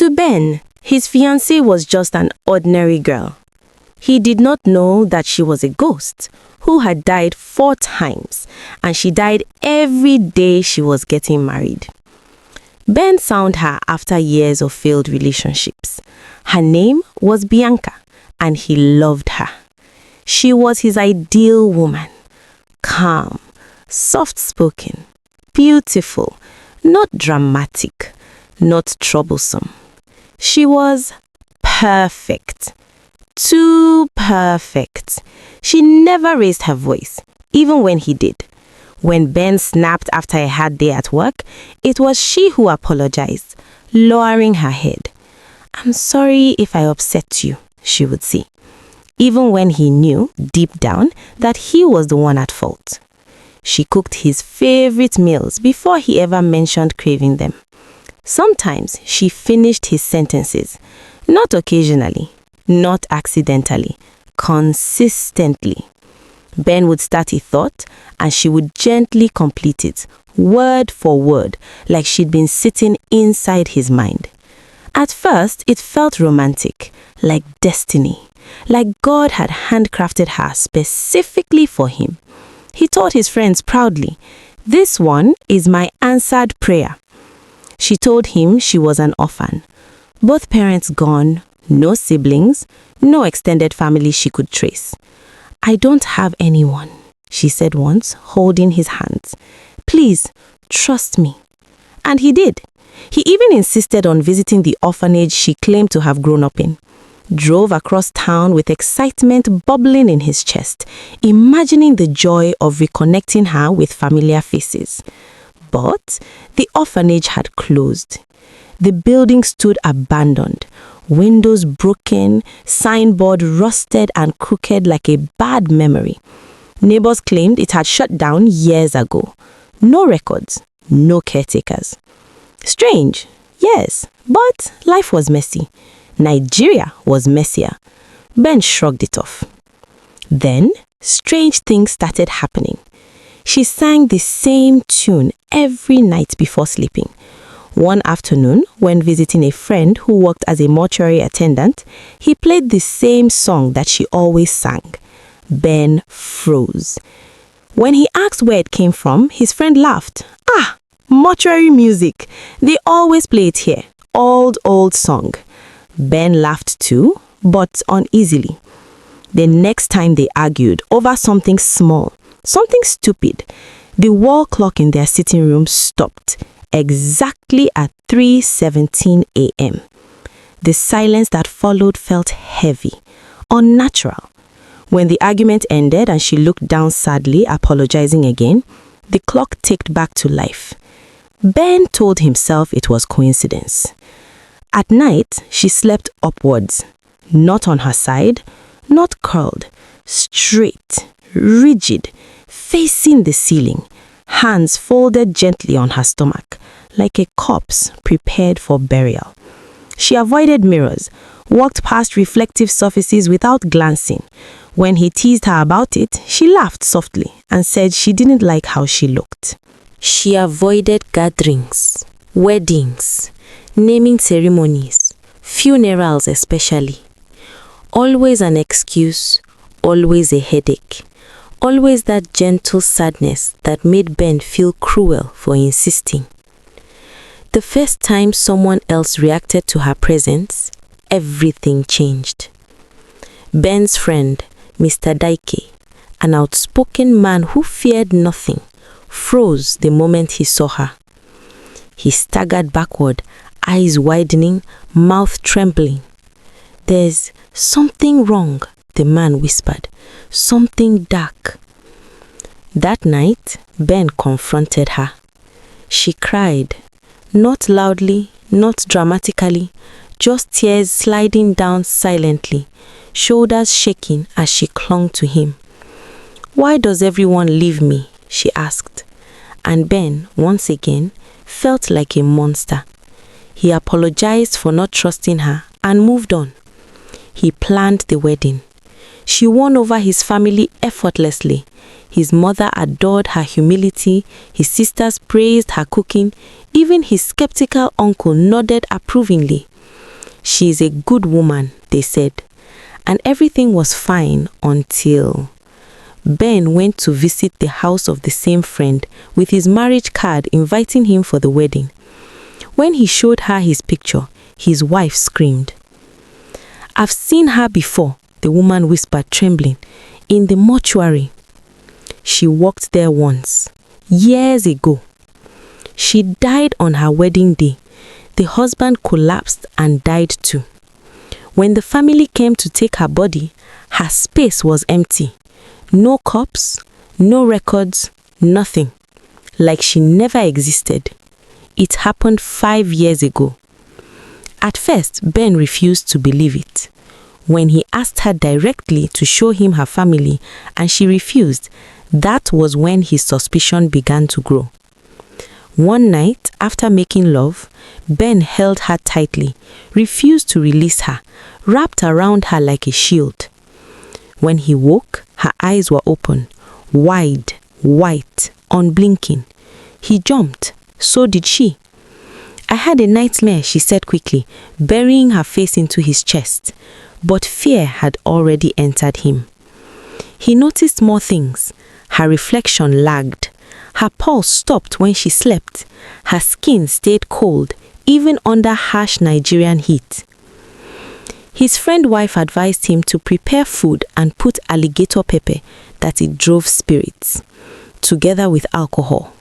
To Ben, his fiancée was just an ordinary girl. He did not know that she was a ghost who had died 4 times, and she died every day she was getting married. Ben found her after years of failed relationships. Her name was Bianca, and he loved her. She was his ideal woman. Calm, soft-spoken, beautiful, not dramatic, not troublesome. She was perfect. Too perfect. She never raised her voice, even when he did. When Ben snapped after a hard day at work, it was she who apologized, lowering her head. "I'm sorry if I upset you," she would say, even when he knew, deep down, that he was the one at fault. She cooked his favorite meals before he ever mentioned craving them. Sometimes she finished his sentences, not occasionally, not accidentally, consistently. Ben would start a thought and she would gently complete it, word for word, like she'd been sitting inside his mind. At first, it felt romantic, like destiny, like God had handcrafted her specifically for him. He told his friends proudly, "This one is my answered prayer." She told him she was an orphan. Both parents gone, no siblings, no extended family she could trace. "I don't have anyone," she said once, holding his hands. "Please, trust me." And he did. He even insisted on visiting the orphanage she claimed to have grown up in. Drove across town with excitement bubbling in his chest, imagining the joy of reconnecting her with familiar faces. But the orphanage had closed. The building stood abandoned, windows broken, signboard rusted and crooked like a bad memory. Neighbors claimed it had shut down years ago. No records, no caretakers. Strange, yes, but life was messy. Nigeria was messier. Ben shrugged it off. Then, strange things started happening. She sang the same tune every night before sleeping. One afternoon, when visiting a friend who worked as a mortuary attendant, he played the same song that she always sang. Ben froze. When he asked where it came from, his friend laughed. "Ah, mortuary music. They always play it here. Old song." Ben laughed too, but uneasily. The next time they argued over something small, something stupid, the wall clock in their sitting room stopped exactly at 3:17 a.m. The silence that followed felt heavy, unnatural. When the argument ended and she looked down sadly, apologizing again, the clock ticked back to life. Ben told himself it was coincidence. At night, she slept upwards, not on her side, not curled, straight, rigid, facing the ceiling, hands folded gently on her stomach, like a corpse prepared for burial. She avoided mirrors, walked past reflective surfaces without glancing. When he teased her about it, she laughed softly and said she didn't like how she looked. She avoided gatherings, weddings, naming ceremonies, funerals especially. Always an excuse, always a headache, always that gentle sadness that made Ben feel cruel for insisting. The first time someone else reacted to her presence, everything changed. Ben's friend, Mr. Daike, an outspoken man who feared nothing, froze the moment he saw her. He staggered backward, eyes widening, mouth trembling. "There's something wrong," the man whispered. "Something dark." That night, Ben confronted her. She cried, not loudly, not dramatically, just tears sliding down silently, shoulders shaking as she clung to him. "Why does everyone leave me?" she asked. And Ben, once again, felt like a monster. He apologized for not trusting her and moved on. He planned the wedding. She won over his family effortlessly. His mother adored her humility, his sisters praised her cooking, even his skeptical uncle nodded approvingly. She is a good woman, they said. And everything was fine until Ben went to visit the house of the same friend with his marriage card inviting him for the wedding. When he showed her his picture, his wife screamed. "I've seen her before," the woman whispered, trembling, "in the mortuary. She walked there once, years ago. She died on her wedding day. The husband collapsed and died too. When the family came to take her body, her space was empty. No corpse, no records, nothing. Like she never existed. It happened 5 years ago." At first, Ben refused to believe it. When he asked her directly to show him her family and she refused, that was when his suspicion began to grow. One night, after making love, Ben held her tightly, refused to release her, wrapped around her like a shield. When he woke, her eyes were open, wide, white, unblinking. He jumped. So did she. "I had a nightmare," she said quickly, burying her face into his chest. But fear had already entered him. He noticed more things. Her reflection lagged. Her pulse stopped when she slept. Her skin stayed cold, even under harsh Nigerian heat. His friend's wife advised him to prepare food and put alligator pepper, that it drove spirits, together with alcohol.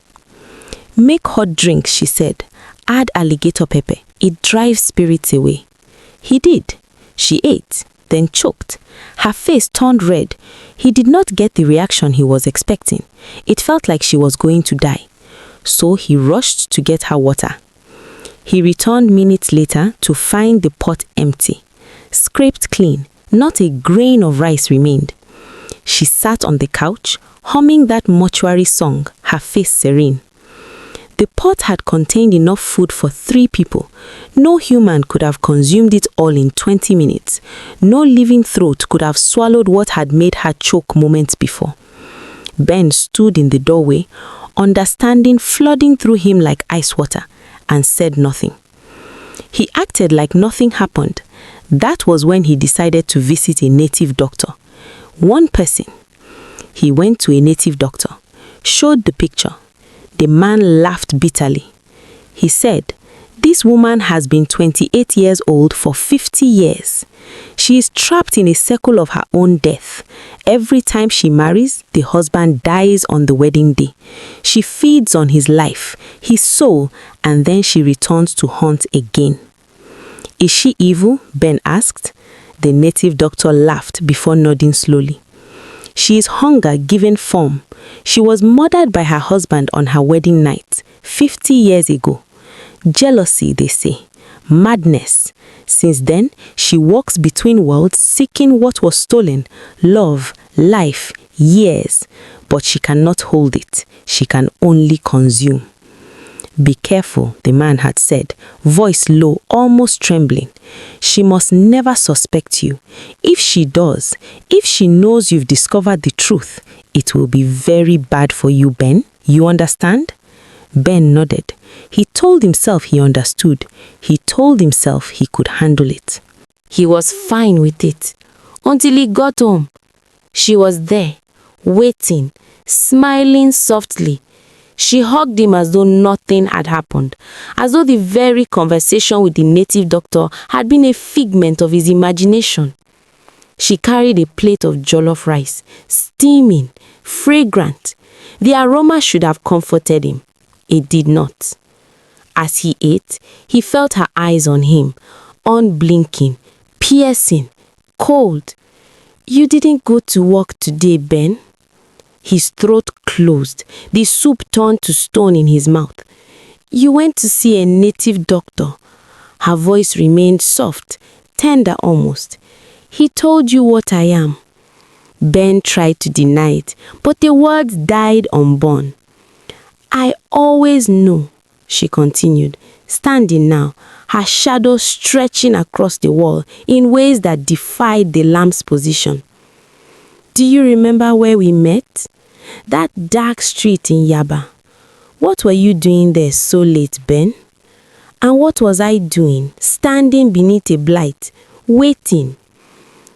"Make hot drinks," she said. "Add alligator pepper. It drives spirits away." He did. She ate, then choked. Her face turned red. He did not get the reaction he was expecting. It felt like she was going to die. So he rushed to get her water. He returned minutes later to find the pot empty. Scraped clean, not a grain of rice remained. She sat on the couch, humming that mortuary song, her face serene. The pot had contained enough food for 3 people. No human could have consumed it all in 20 minutes. No living throat could have swallowed what had made her choke moments before. Ben stood in the doorway, understanding flooding through him like ice water, and said nothing. He acted like nothing happened. That was when he decided to visit a native doctor. One person. He went to a native doctor, showed the picture. The man laughed bitterly. He said, "This woman has been 28 years old for 50 years. She is trapped in a circle of her own death. Every time she marries, the husband dies on the wedding day. She feeds on his life, his soul, and then she returns to haunt again." "Is she evil?" Ben asked. The native doctor laughed before nodding slowly. "She is hunger given form. She was murdered by her husband on her wedding night, 50 years ago. Jealousy, they say. Madness. Since then, she walks between worlds seeking what was stolen, love, life, years. But she cannot hold it. She can only consume." "Be careful," the man had said, voice low, almost trembling. "She must never suspect you. If she does, if she knows you've discovered the truth, it will be very bad for you, Ben. You understand?" Ben nodded. He told himself he understood. He told himself he could handle it. He was fine with it. Until he got home. She was there, waiting, smiling softly. She hugged him as though nothing had happened, as though the very conversation with the native doctor had been a figment of his imagination. She carried a plate of jollof rice, steaming, fragrant. The aroma should have comforted him. It did not. As he ate, he felt her eyes on him, unblinking, piercing, cold. "You didn't go to work today, Ben?" His throat closed. The soup turned to stone in his mouth. "You went to see a native doctor." Her voice remained soft, tender almost. "He told you what I am." Ben tried to deny it, but the words died unborn. "I always knew," she continued, standing now, her shadow stretching across the wall in ways that defied the lamp's position. "Do you remember where we met? That dark street in Yaba. What were you doing there so late, Ben? And what was I doing, standing beneath a blight, waiting?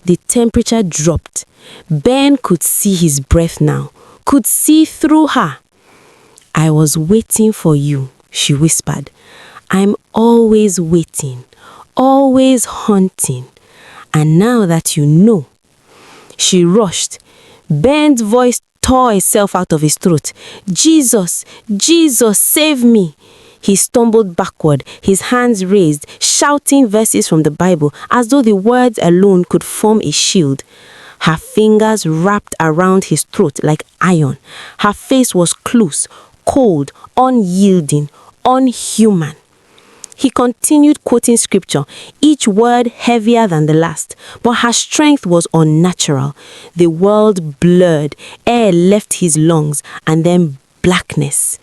The temperature dropped. Ben could see his breath now, could see through her. I was waiting for you, she whispered. I'm always waiting, always hunting. And now that you know. She rushed. Ben's voice tore itself out of his throat. Jesus, Jesus, save me. He stumbled backward, his hands raised, shouting verses from the Bible as though the words alone could form a shield. Her fingers wrapped around his throat like iron. Her face was close, cold, unyielding, unhuman. He continued quoting scripture, each word heavier than the last, but her strength was unnatural. The world blurred, air left his lungs, and then blackness.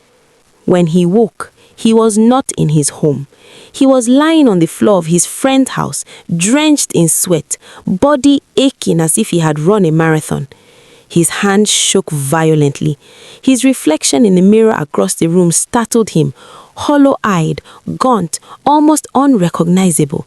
When he woke, he was not in his home. He was lying on the floor of his friend's house, drenched in sweat, body aching as if he had run a marathon. His hands shook violently. His reflection in the mirror across the room startled him, hollow-eyed, gaunt, almost unrecognizable.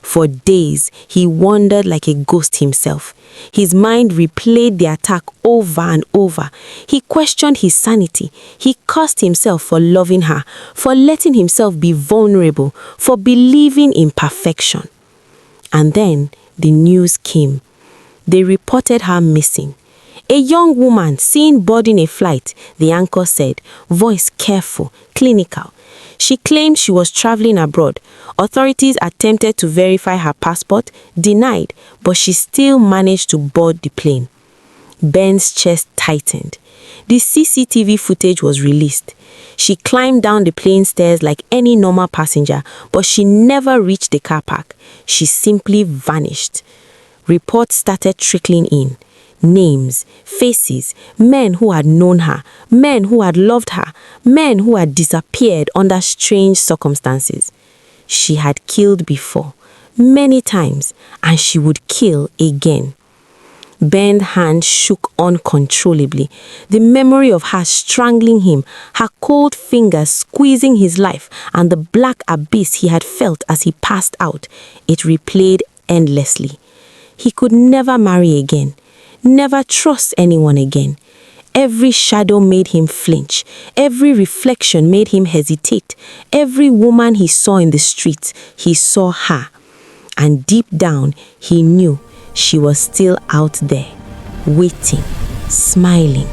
For days, he wandered like a ghost himself. His mind replayed the attack over and over. He questioned his sanity. He cursed himself for loving her, for letting himself be vulnerable, for believing in perfection. And then the news came. They reported her missing. A young woman seen boarding a flight, the anchor said, voice careful, clinical. She claimed she was traveling abroad. Authorities attempted to verify her passport, denied, but she still managed to board the plane. Ben's chest tightened. The CCTV footage was released. She climbed down the plane stairs like any normal passenger, but she never reached the car park. She simply vanished. Reports started trickling in. Names, faces, men who had known her, men who had loved her, men who had disappeared under strange circumstances. She had killed before, many times, and she would kill again. Ben's hand shook uncontrollably. The memory of her strangling him, her cold fingers squeezing his life, and the black abyss he had felt as he passed out, it replayed endlessly. He could never marry again. Never trust anyone again. Every shadow made him flinch. Every reflection made him hesitate. Every woman he saw in the streets, he saw her. And deep down, he knew she was still out there, waiting, smiling,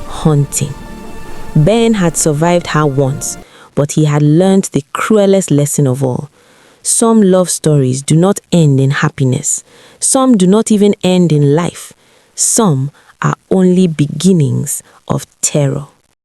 haunting. Ben had survived her once, but he had learned the cruelest lesson of all. Some love stories do not end in happiness. Some do not even end in life. Some are only beginnings of terror.